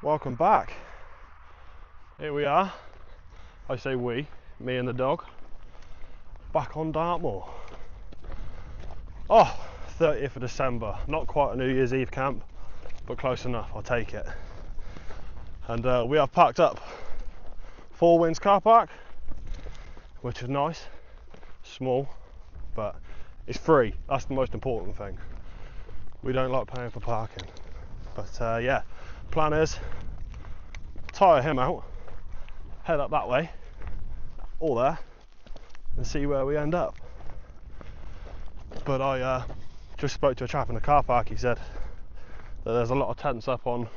Welcome back. Here we are. I say we, me and the dog, back on Dartmoor. 30th of December, not quite a New Year's Eve camp, but close enough, I'll take it. And we have packed up Four Winds car park, which is nice, small, but it's free. That's the most important thing. We don't like paying for parking. But yeah, plan is tire him out, head up that way, all there, and see where we end up. But I just spoke to a chap in the car park. He said that there's a lot of tents up on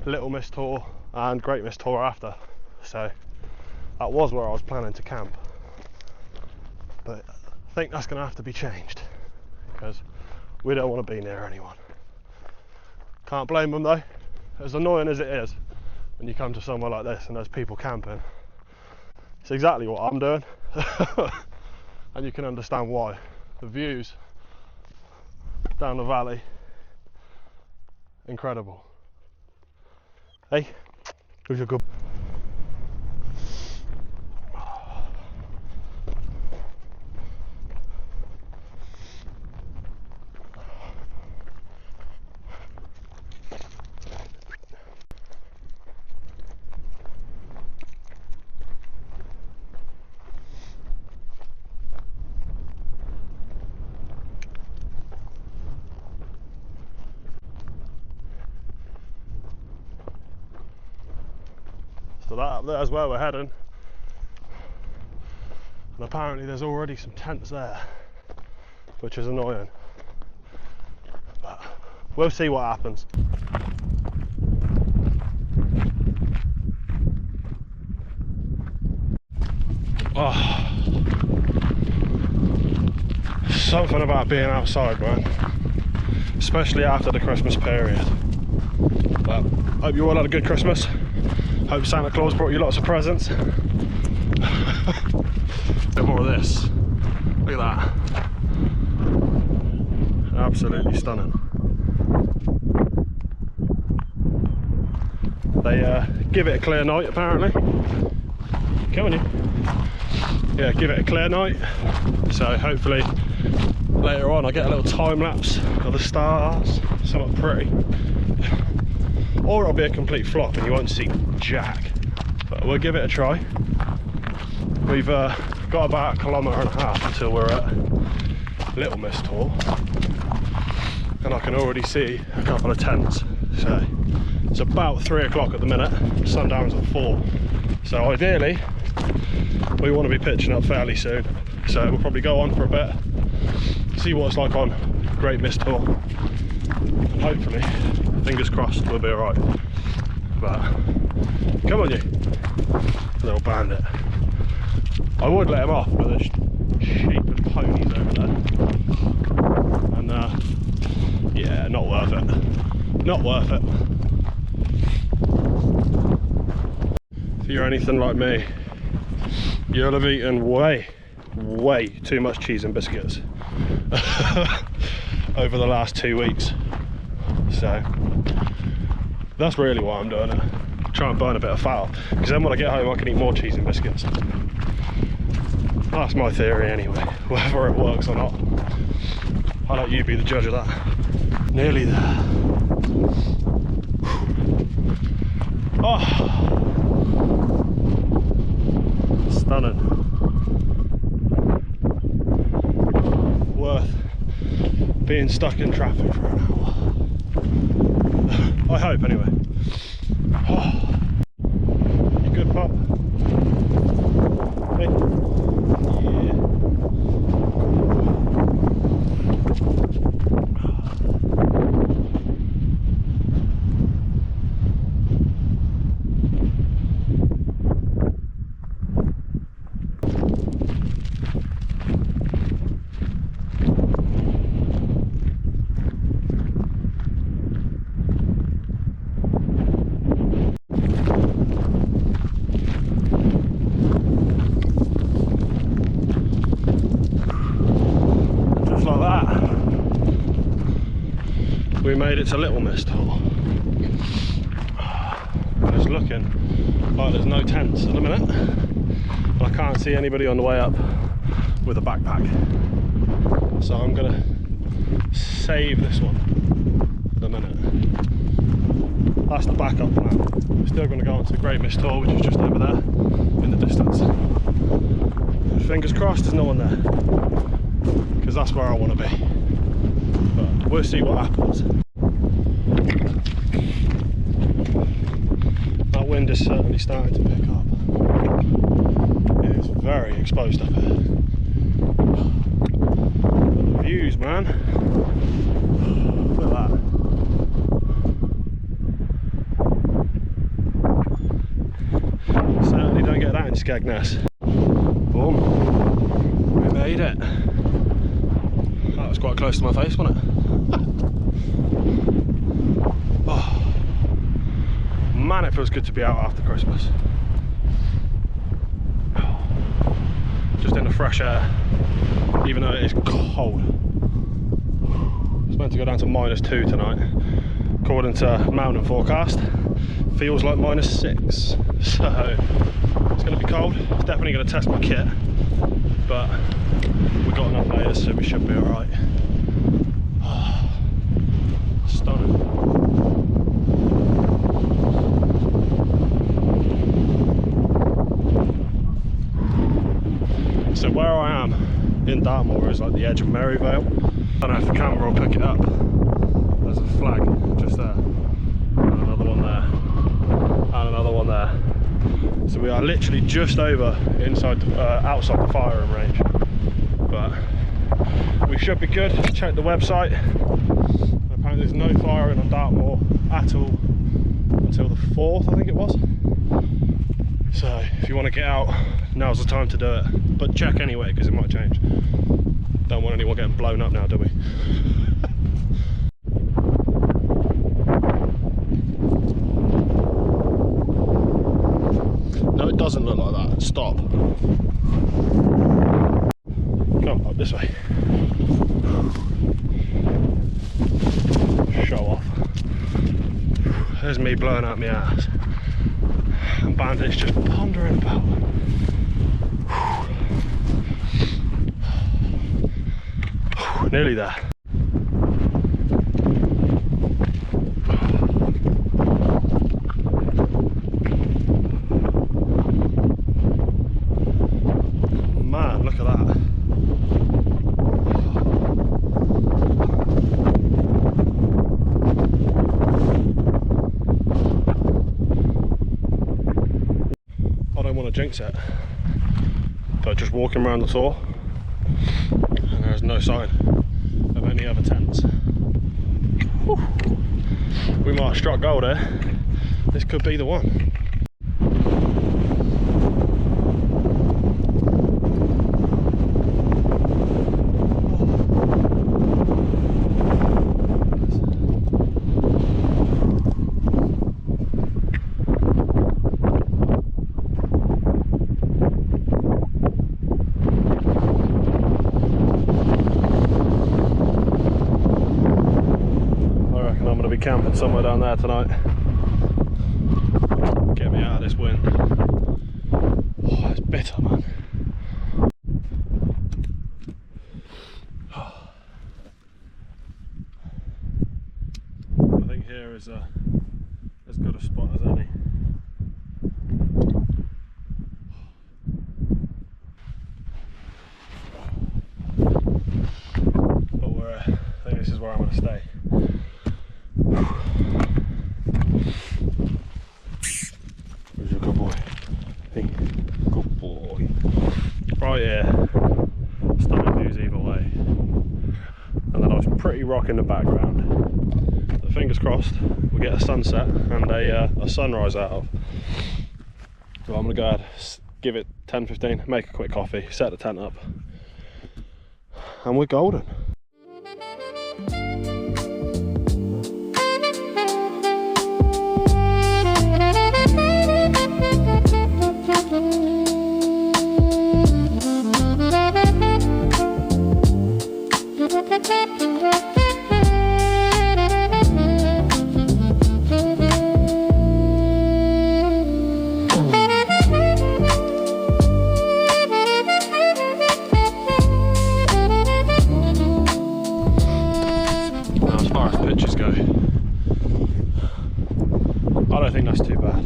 Little Mis Tor and Great Mis Tor after, so that was where I was planning to camp. But I think that's going to have to be changed because we don't want to be near anyone. Can't blame them though. As annoying as it is when you come to somewhere like this and there's people camping, it's exactly what I'm doing. And you can understand why. The views down the valley, incredible. Hey, who's your good? So that up there is where we're heading, and apparently there's already some tents there, which is annoying, but we'll see what happens. Something about being outside, man, especially after the Christmas period. But hope you all had a good Christmas. Hope Santa Claus brought you lots of presents. A bit more of this. Look at that. Absolutely stunning. They give it a clear night apparently. Come on, you. Yeah, give it a clear night. So hopefully later on I get a little time lapse of the stars. Something pretty. Or it'll be a complete flop and you won't see jack. But we'll give it a try. We've got about 1.5 kilometres until we're at Little Mis Tor, and I can already see a couple of tents. So it's about 3 o'clock at the minute, sundown's at 4. So ideally we want to be pitching up fairly soon. So we'll probably go on for a bit, see what it's like on Great Mis Tor, and hopefully, fingers crossed, we'll be alright. But come on, you little bandit. I would let him off, but there's sheep and ponies over there, and yeah, not worth it. Not worth it. If you're anything like me, you'll have eaten way too much cheese and biscuits over the last 2 weeks. So that's really why I'm doing it. Try and burn a bit of fat off, because then when I get home I can eat more cheese and biscuits. That's my theory anyway, whether it works or not. I'll let you be the judge of that. Nearly there. Oh, stunning. Worth being stuck in traffic for an hour. I hope anyway. Oh. You good, pup? Hey. Yeah. We made it to Little Mis Tor. and it's looking like there's no tents at the minute, and I can't see anybody on the way up with a backpack, so I'm gonna save this one for the minute. That's the backup plan. We're still going to go on to Great Mis Tor, which is just over there in the distance. Fingers crossed there's no one there, because that's where I want to be. But we'll see what happens. That wind is certainly starting to pick up. It is very exposed up here. But the views, man. Look at that. Certainly don't get that in Skegness. Boom. We made it. That was quite close to my face, wasn't it? Oh. Man, it feels good to be out after Christmas. Just in the fresh air, even though it is cold. It's meant to go down to -2 tonight, according to mountain forecast. Feels like -6, so it's going to be cold. It's definitely going to test my kit, but we've got enough layers, so we should be alright. Oh, stunning. So where I am in Dartmoor is like the edge of Maryvale. I don't know if the camera will pick it up. There's a flag just there, and another one there, and another one there. So we are literally just over inside, outside the firing range. But we should be good. Check the website. Apparently there's no firing on Dartmoor at all until the 4th, I think it was. So if you want to get out, now's the time to do it. But check anyway, because it might change. Don't want anyone getting blown up now, do we? No, it doesn't look like that. Stop. Come up this way. Show off. There's me blowing out my ass. And Bandit's just pondering about. Nearly there. Man, look at that. I don't want to jinx it, but just walking around the Tor, and there's no sign of any other tents. Whew. We might have struck gold here. This could be the one. Camping somewhere down there tonight. Get me out of this wind. Oh, it's bitter, man. I think here is as good a spot as any. But I think this is where I'm going to stay. Where's your good boy? Hey, good boy. Right here, stunning views either way. And then I was pretty rock in the background. So fingers crossed we get a sunset and a sunrise out of. So I'm going to go ahead, give it 10-15, make a quick coffee, set the tent up, and we're golden. I don't think that's too bad.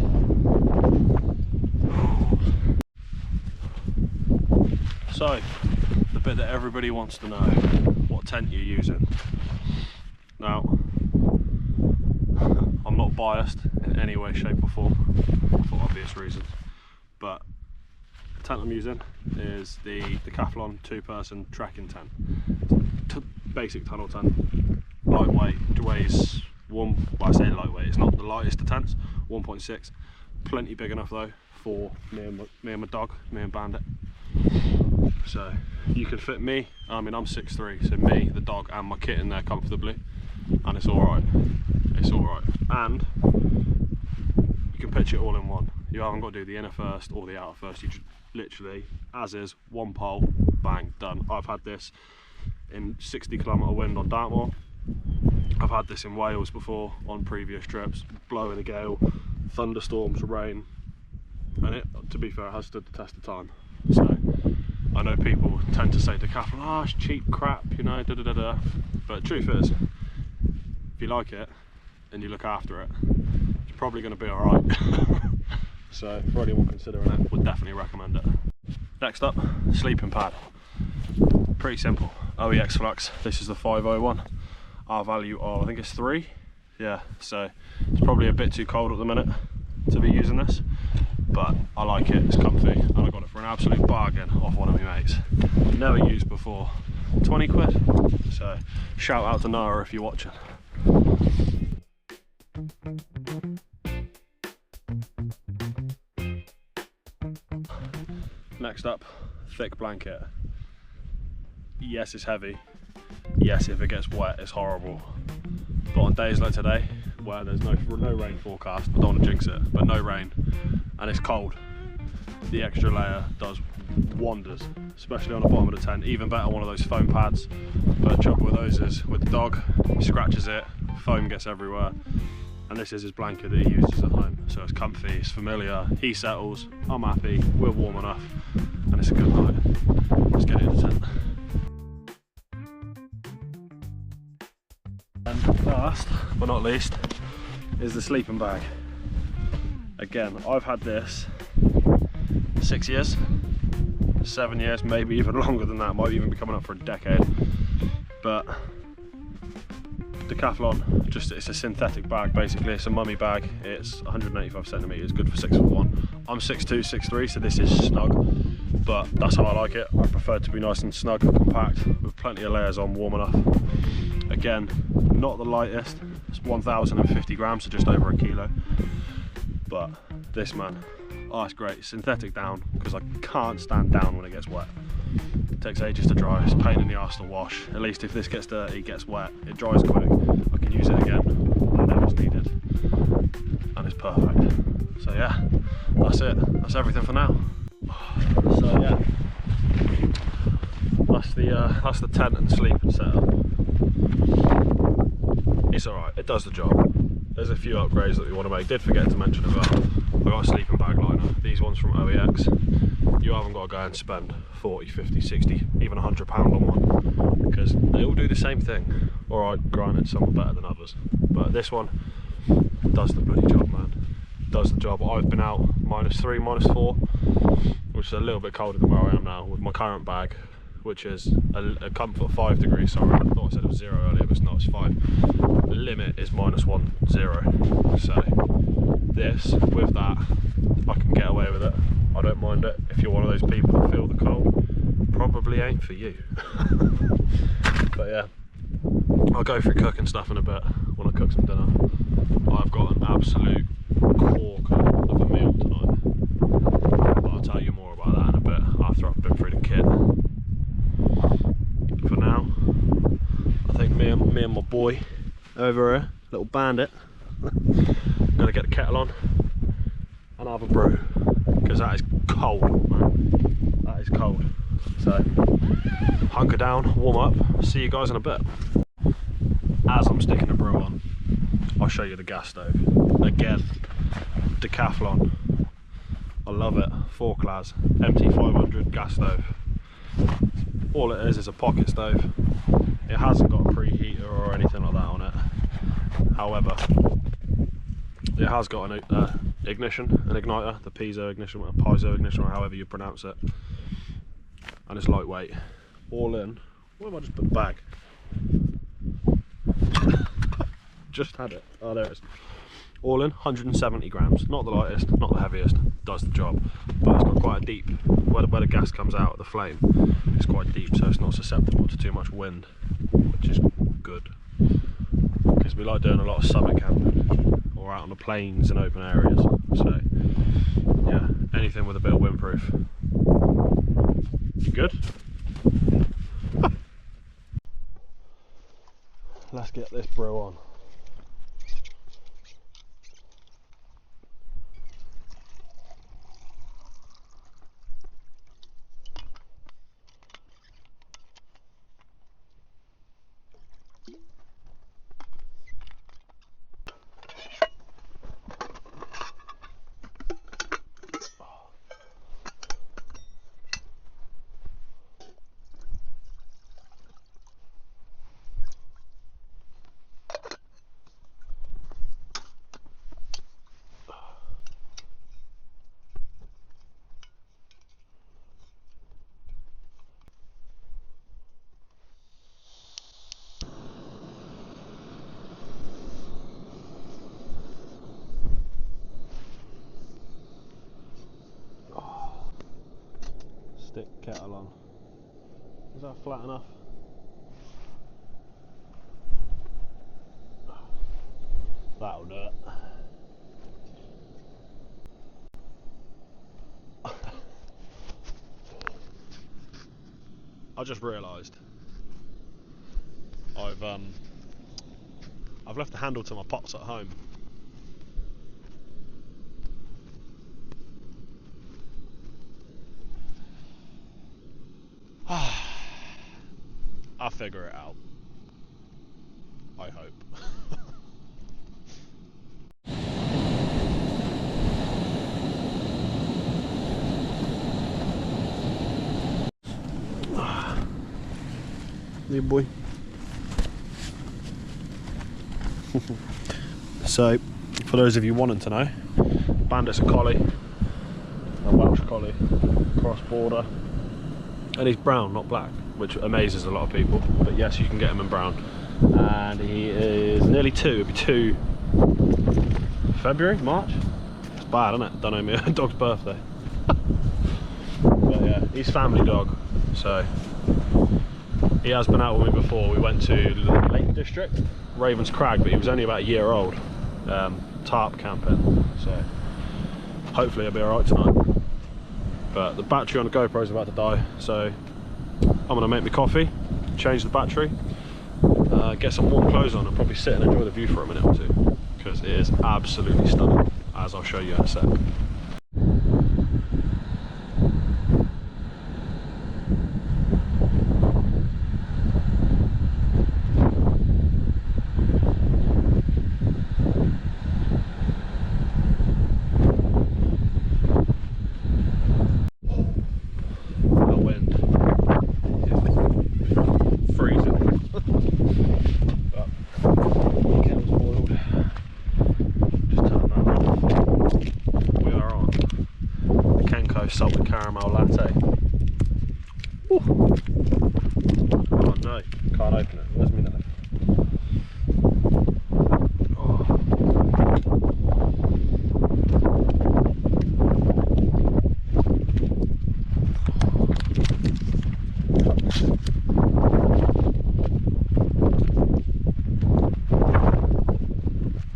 So, the bit that everybody wants to know, what tent you're using. Now, I'm not biased in any way, shape or form, for obvious reasons, but the tent I'm using is the Decathlon 2-person trekking tent. Basic tunnel tent, lightweight, weighs well, I say lightweight, it's not the lightest of tents, 1.6, plenty big enough though for me and my dog, me and Bandit. So you can fit me, I mean I'm 6'3", so me, the dog and my kit in there comfortably, and it's alright, and you can pitch it all in one. You haven't got to do the inner first or the outer first, you just literally, as is, one pole, bang, done. I've had this in 60km wind on Dartmoor. I've had this in Wales before on previous trips, blowing a gale, thunderstorms, rain, and it, to be fair, has stood the test of time. So I know people tend to say Decathlon, oh, it's cheap crap, you know, da da da da. But the truth is, if you like it and you look after it, it's probably going to be alright. So for anyone considering it, would definitely recommend it. Next up, sleeping pad. Pretty simple. OEX Flux. This is the 501. Our value of, I think it's 3. Yeah, so it's probably a bit too cold at the minute to be using this, but I like it. It's comfy, and I got it for an absolute bargain off one of my mates. Never used before. 20 quid. So shout out to Noah if you're watching. Next up, thick blanket. Yes, it's heavy. Yes, if it gets wet, it's horrible. But on days like today, where there's no rain forecast, I don't want to jinx it, but no rain, and it's cold, the extra layer does wonders, especially on the bottom of the tent. Even better, one of those foam pads. But the trouble with those is, with the dog, he scratches it, foam gets everywhere. And this is his blanket that he uses at home. So it's comfy, it's familiar, he settles, I'm happy, we're warm enough, and it's a good night. Let's get in the tent. And last but not least is the sleeping bag. Again, I've had this 6 years, 7 years, maybe even longer than that, might even be coming up for a decade. But Decathlon, just it's a synthetic bag basically. It's a mummy bag. It's 185 centimeters, good for 6'1". I'm 6'2", 6'3", so this is snug, but that's how I like it. I prefer it to be nice and snug, compact, with plenty of layers on, warm enough. Again, not the lightest. It's 1,050 grams, so just over a kilo. But this, man, oh, it's great. Synthetic down, because I can't stand down when it gets wet. It takes ages to dry, it's a pain in the arse to wash. At least if this gets dirty, gets wet, it dries quick. I can use it again whenever it's needed. And it's perfect. So yeah, that's it. That's everything for now. So yeah, that's the tent and sleeping setup. It's alright, it does the job. There's a few upgrades that we want to make. Did forget to mention as well, I got a sleeping bag liner. These ones from OEX. You haven't got to go and spend 40, 50, 60, even £100 on one, because they all do the same thing. Alright, granted, some are better than others, but this one does the bloody job, man. Does the job. I've been out -3, -4, which is a little bit colder than where I am now with my current bag, which is a comfort 5 degrees. Sorry, I thought I said it was 0 earlier, but it's not, it's 5. The limit is -1, 0. So this, with that, I can get away with it. I don't mind it. If you're one of those people that feel the cold, probably ain't for you. But yeah, I'll go through cooking stuff in a bit when I cook some dinner. I've got an absolute corker of a meal tonight, but I'll tell you more about that in a bit after I've been through the kit. For now, I think me and my boy over here, little Bandit, I'm gonna get the kettle on and have a brew, because that is cold, man. That is cold. So hunker down, warm up, see you guys in a bit. As I'm sticking the brew on, I'll show you the gas stove. Again, Decathlon, I love it. 4-class MT500 gas stove. All it is a pocket stove. It hasn't got a preheater or anything like that on it. However, It has got an ignition, an igniter, the piezo ignition, or however you pronounce it, and it's lightweight. All in, where have I just put the bag? Just had it. Oh, there it is. All in, 170 grams. Not the lightest, not the heaviest. Does the job, but it's got quite a deep. Where the gas comes out of the flame, it's quite deep, so it's not susceptible to too much wind, which is good. Because we like doing a lot of summer camping, or out on the plains and open areas. So yeah, anything with a bit of windproof. Good. Let's get this brew on. Stick kettle on. Is that flat enough? That'll do it. I just realised I've left the handle to my pots at home. I'll figure it out. I hope. Yeah, boy. So, for those of you wanting to know, Bandit's a collie, a Welsh collie, cross border, and he's brown, not black, which amazes a lot of people. But yes, you can get him in brown, and he is nearly 2. It'll be 2 February, March. It's bad, isn't it? Don't know me, dog's birthday. But yeah, he's family dog, so he has been out with me before. We went to Lake District, Ravens Crag, but he was only about a year old, tarp camping, so hopefully he'll be alright tonight. But the battery on the GoPro is about to die, so I'm going to make me coffee, change the battery, get some warm clothes on, and probably sit and enjoy the view for a minute or two, because it is absolutely stunning, as I'll show you in a sec. Salted caramel latte. Ooh. Oh no, can't open it. Where's my knife? Oh.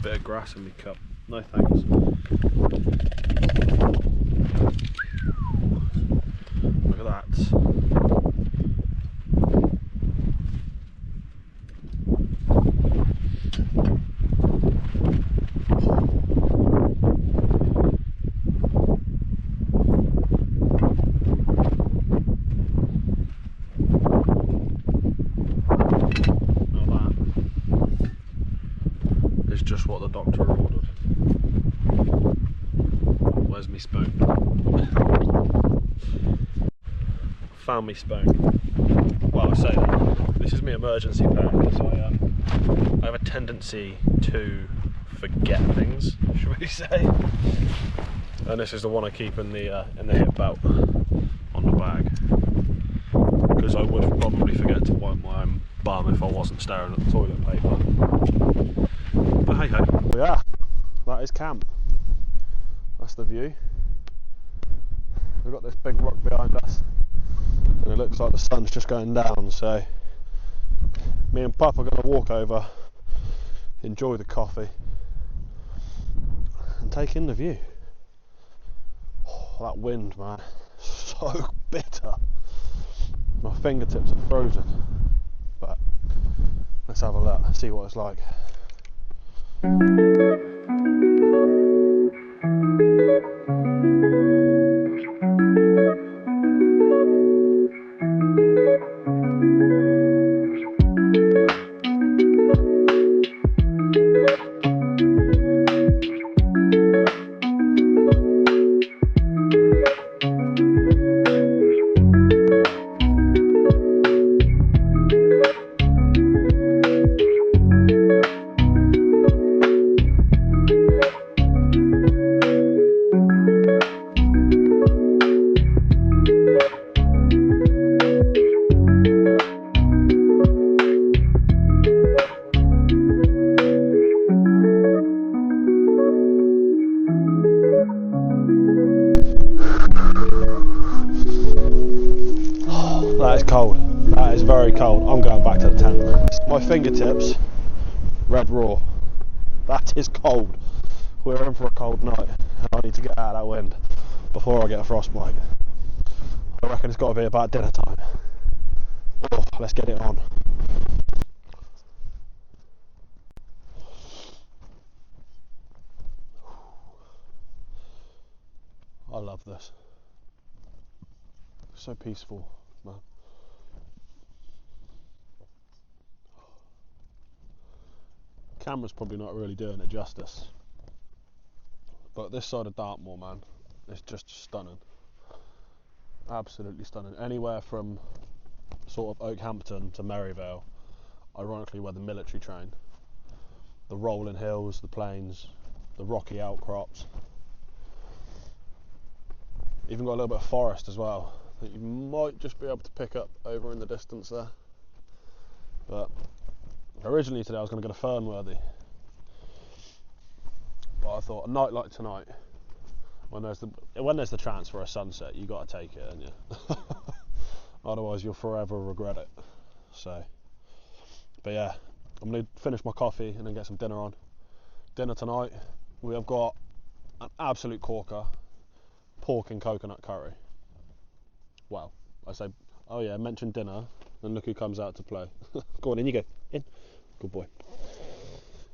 Bit of grass in my cup. No thanks. Look at that. Now that is just what the doctor ordered. Where's my spoon? Found me spoon. Well, I say that. This is my emergency pack, because I have a tendency to forget get things, should we say. And this is the one I keep in the hip belt on the bag, because I would probably forget to wipe my own bum if I wasn't staring at the toilet paper. But hey ho. Yeah, that is camp. That's the view. We've got this big rock behind us, and it looks like the sun's just going down, so me and Pup are going to walk over, enjoy the coffee and take in the view. Oh, that wind, man, so bitter. My fingertips are frozen, but let's have a look, see what it's like. That is cold. That is very cold. I'm going back to the tent. My fingertips, red raw. That is cold. We're in for a cold night, and I need to get out of that wind before I get a frostbite. I reckon it's got to be about dinner time. Oh, let's get it on. I love this. So peaceful, man. Camera's probably not really doing it justice, but this side of Dartmoor, man, is just stunning. Absolutely stunning. Anywhere from sort of Oakhampton to Merivale, ironically where the military train, the rolling hills, the plains, the rocky outcrops, even got a little bit of forest as well that you might just be able to pick up over in the distance there. But originally today I was going to go to Fernworthy, but I thought a night like tonight, when there's the chance for a sunset, you got to take it, haven't you? Otherwise you'll forever regret it. So, but yeah, I'm going to finish my coffee and then get some dinner on. Dinner tonight, we have got an absolute corker, pork and coconut curry. Wow, I say, oh yeah, mention dinner, and look who comes out to play. Go on, in you go, in. Good boy.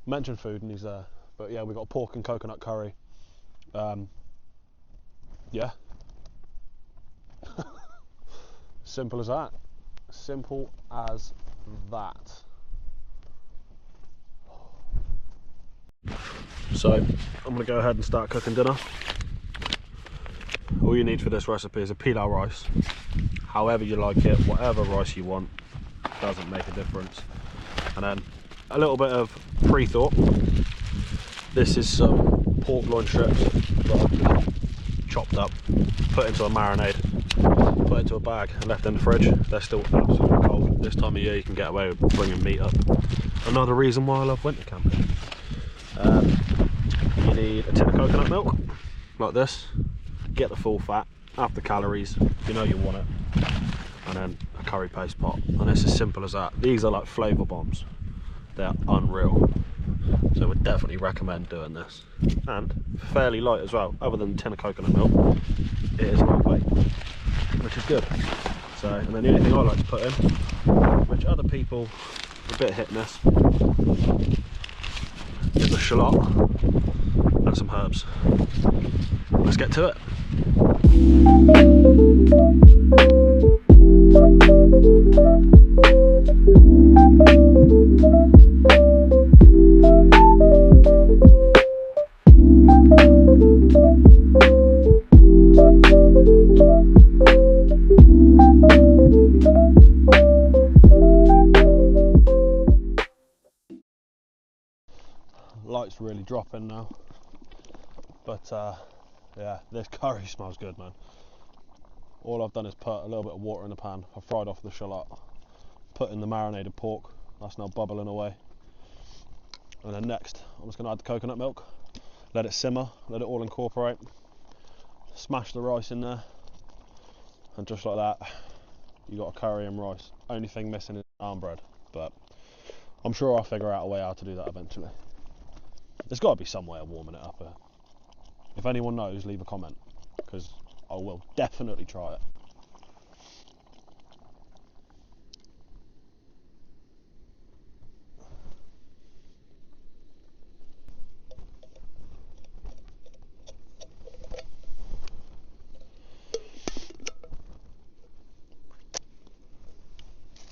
Mention food and he's there. But yeah, we got pork and coconut curry. Yeah. Simple as that. Simple as that. So, I'm going to go ahead and start cooking dinner. All you need for this recipe is a pilau rice. However you like it, whatever rice you want, doesn't make a difference. And then a little bit of pre-thought. This is some pork loin strips that I've chopped up, put into a marinade, put into a bag and left in the fridge. They're still absolutely cold. This time of year you can get away with bringing meat up. Another reason why I love winter camping. You need a tin of coconut milk, like this. Get the full fat, half the calories, you know you want it. And then a curry paste pot, and it's as simple as that. These are like flavour bombs. They're unreal. So I would definitely recommend doing this. And fairly light as well, other than a tin of coconut milk, it is lightweight, which is good. So, and then the only thing I like to put in, which other people are a bit hit and miss, is a shallot and some herbs. Let's get to it. Lights really dropping now. But yeah, this curry smells good, man. All I've done is put a little bit of water in the pan. I've fried off the shallot, put in the marinated pork, that's now bubbling away. And then next, I'm just going to add the coconut milk, let it simmer, let it all incorporate, smash the rice in there, and just like that, you got a curry and rice. Only thing missing is naan bread, but I'm sure I'll figure out a way how to do that eventually. There's got to be some way of warming it up here. If anyone knows, leave a comment, because I will definitely try it.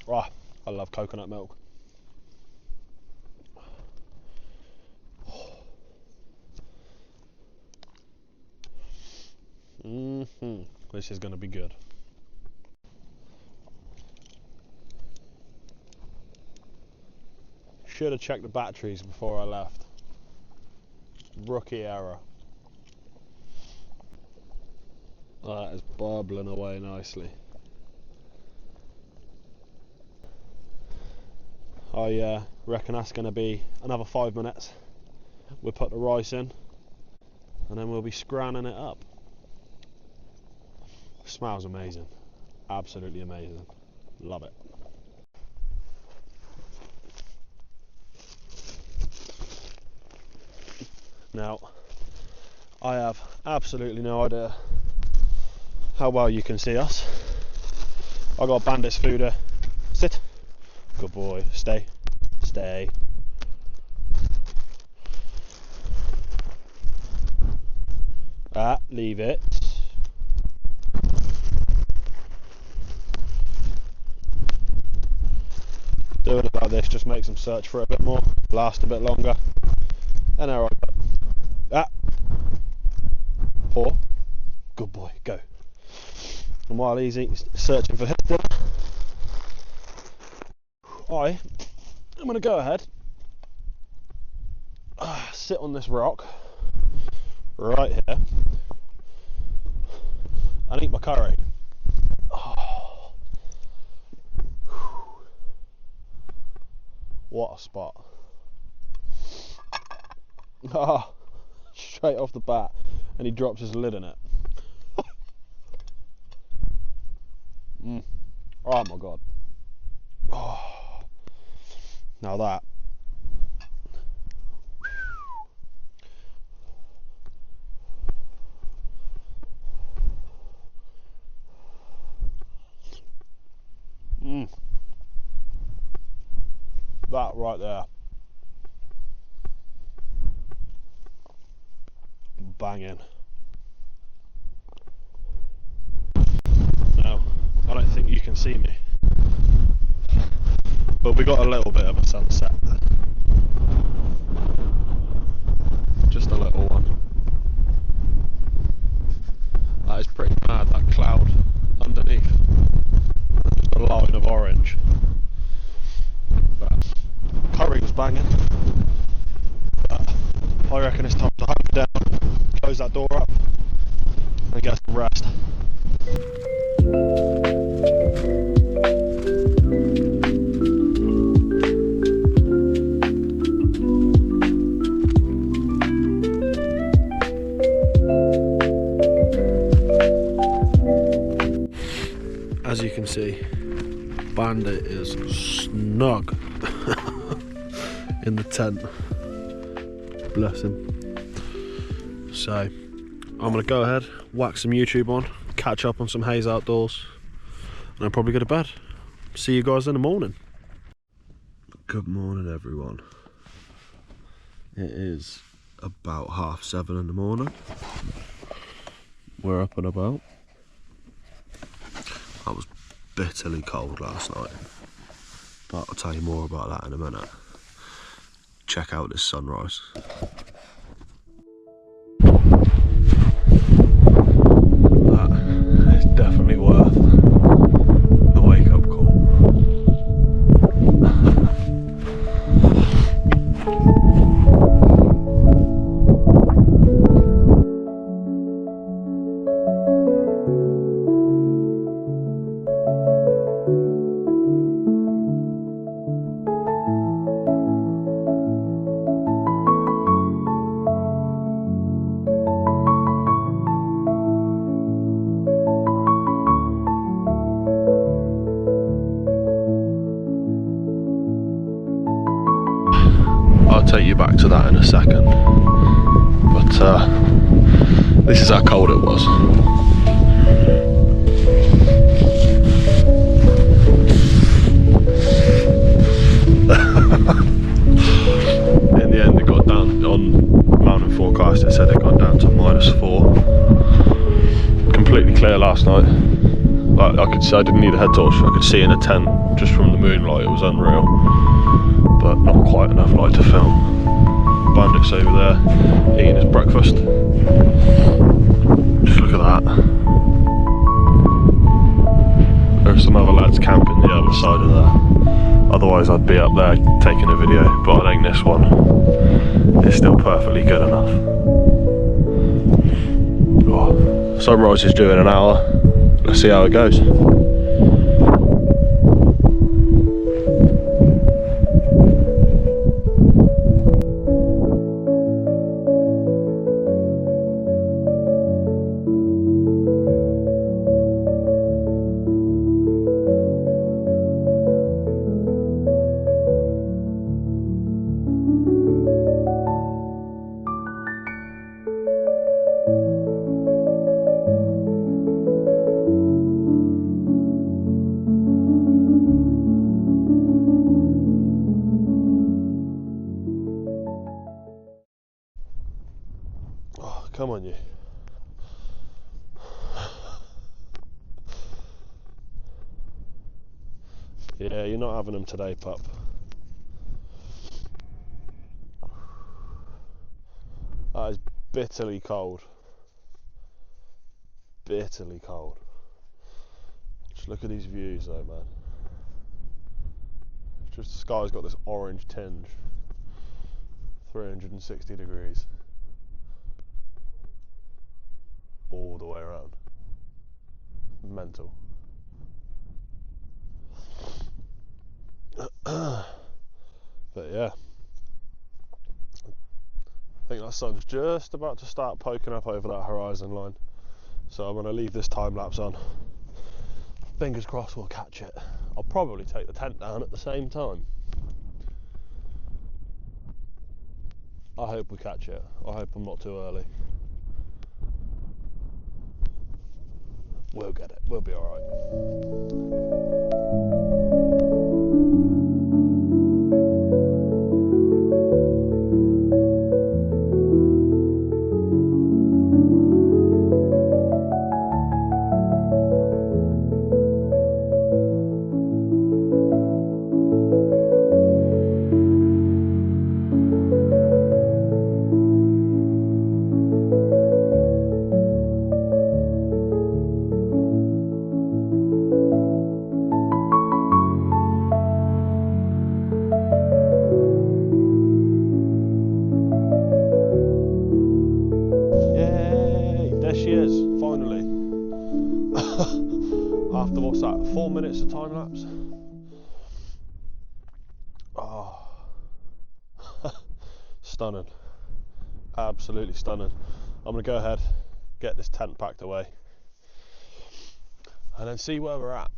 Oh, I love coconut milk. This is going to be good. Should have checked the batteries before I left. Rookie error. That is bubbling away nicely. I reckon that's going to be another 5 minutes. We'll put the rice in and then we'll be scranning it up. Smells amazing. Absolutely amazing. Love it. Now, I have absolutely no idea how well you can see us. I got Bandit's food here. Sit. Good boy. Stay. Stay. Leave it. Doing it like this just makes them search for it a bit more, last a bit longer. And there I go. 4. Good boy, go. And while he's searching for his dinner, I am going to go ahead, sit on this rock right here and eat my curry. Oh. What a spot. Oh, straight off the bat, and he drops his lid in it. Oh my god. Oh. Now that. That right there. Banging. Now, I don't think you can see me, but we got a little bit of a sunset. Just a little one. That is pretty mad, that cloud underneath. Just a line of orange. But curry was banging. But I reckon it's time to hunker down, close that door up, and get some rest. As you can see, Bandit is snug in the tent. Bless him. So I'm gonna go ahead, whack some YouTube on, catch up on some haze outdoors, and I'll probably go to bed. See you guys in the morning. Good morning, everyone. It is about 7:30 in the morning. We're up and about. I was bitterly cold last night, but I'll tell you more about that in a minute. Check out this sunrise. That is definitely worth the wake up call. to that in a second. But this is how cold it was. In the end it got down, on mountain forecast it said it got down to -4. Completely clear last night. Like I could see, I didn't need a head torch, I could see in a tent just from the moonlight. It was unreal, but not quite enough light to film. Bandit's over there eating his breakfast. Just look at that. There are some other lads camping the other side of there. Otherwise I'd be up there taking a video, but I think this one is still perfectly good enough. Oh, sunrise is due in an hour. Let's see how it goes. Come on, you. Yeah, you're not having them today, pup. That is bitterly cold. Bitterly cold. Just look at these views though, man. Just the sky's got this orange tinge. 360 degrees. All the way around. Mental. But yeah, I think that sun's just about to start poking up over that horizon line, so I'm going to leave this time lapse on. Fingers crossed we'll catch it. I'll probably take the tent down at the same time. I hope we catch it. I hope I'm not too early. We'll get it. We'll be alright. After what's that, 4 minutes of time lapse? Oh, stunning, absolutely stunning. I'm gonna go ahead, get this tent packed away, and then see where we're at,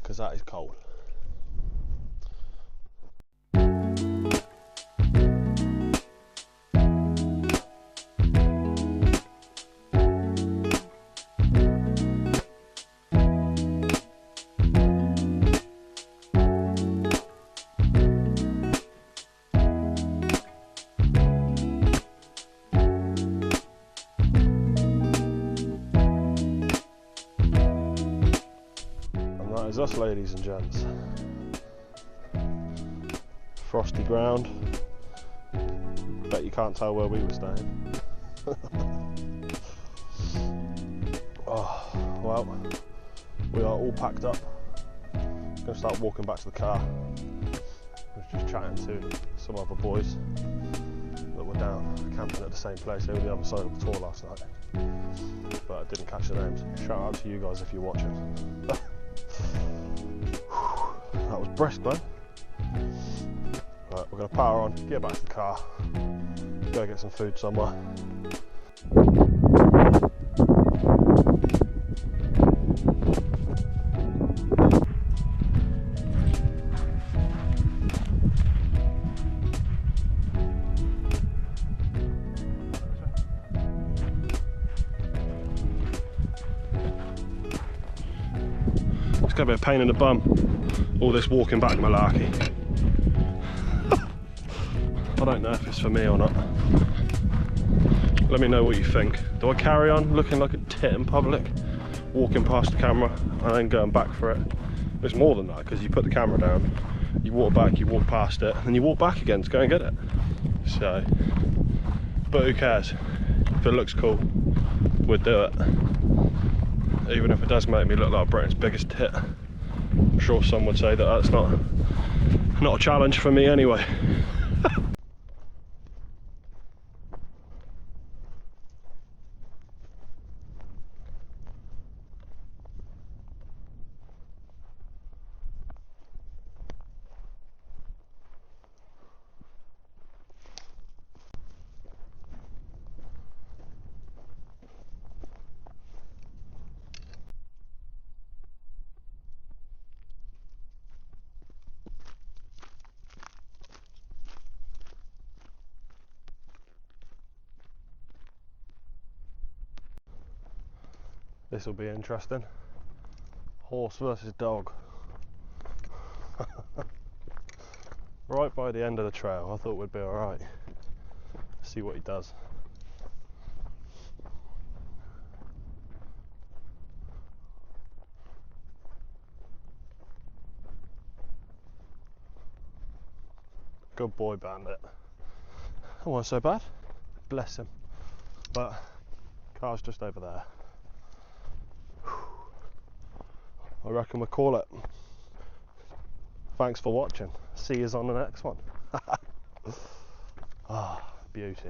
because that is cold. That is us, ladies and gents. Frosty ground. Bet you can't tell where we were staying. Oh, well, we are all packed up. Gonna start walking back to the car. I was just chatting to some other boys that were down camping at the same place. They were the other side of the tour last night, but I didn't catch their names. Shout out to you guys if you're watching. That was brisk, man. Right, we're going to power on, get back to the car, go get some food somewhere. gonna be a pain in the bum, all this walking back malarkey. I don't know if it's for me or not. Let me know what you think. Do I carry on looking like a tit in public, walking past the camera and then going back for it? It's more than that, because you put the camera down, you walk back, you walk past it, and then you walk back again to go and get it. So, but who cares? If it looks cool, we'll do it. Even if it does make me look like Britain's biggest tit. I'm sure some would say that that's not a challenge for me anyway. This will be interesting. Horse versus dog. Right by the end of the trail, I thought we'd be alright. See what he does. Good boy, Bandit. That wasn't so bad. Bless him. But car's just over there. I reckon we'll call it. Thanks for watching. See you on the next one. Ah, beauty.